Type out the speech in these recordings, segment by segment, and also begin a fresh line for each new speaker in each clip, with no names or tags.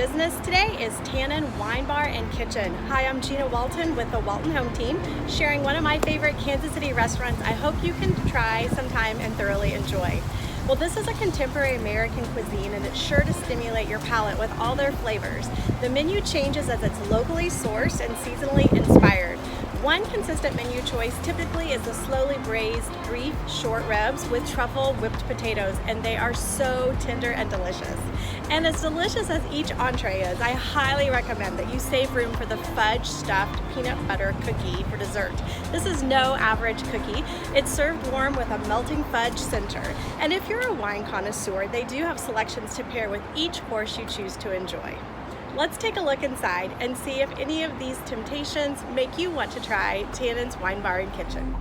business today is Tannins Wine Bar and Kitchen. Hi, I'm Gina Walton with the Walton Home Team, sharing one of my favorite Kansas City restaurants I hope you can try sometime and thoroughly enjoy. Well, this is a contemporary American cuisine and it's sure to stimulate your palate with all their flavors. The menu changes as it's locally sourced and seasonally inspired. One consistent menu choice typically is the slowly braised beef short ribs with truffle whipped potatoes, and they are so tender and delicious. And as delicious as each entree is, I highly recommend that you save room for the fudge stuffed peanut butter cookie for dessert. This is no average cookie. It's served warm with a melting fudge center. And if you're a wine connoisseur, they do have selections to pair with each course you choose to enjoy. Let's take a look inside and see if any of these temptations make you want to try Tannins Wine Bar and Kitchen.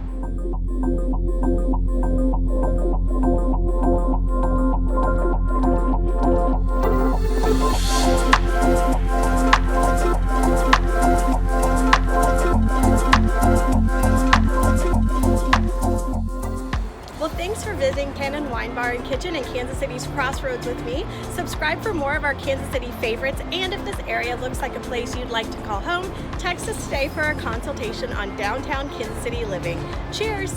Well, thanks for visiting Tannins Wine Bar and Kitchen in Kansas City's Crossroads with me. Subscribe for more of our Kansas City favorites, and if this area looks like a place you'd like to call home, text us today for a consultation on downtown Kansas City living. Cheers!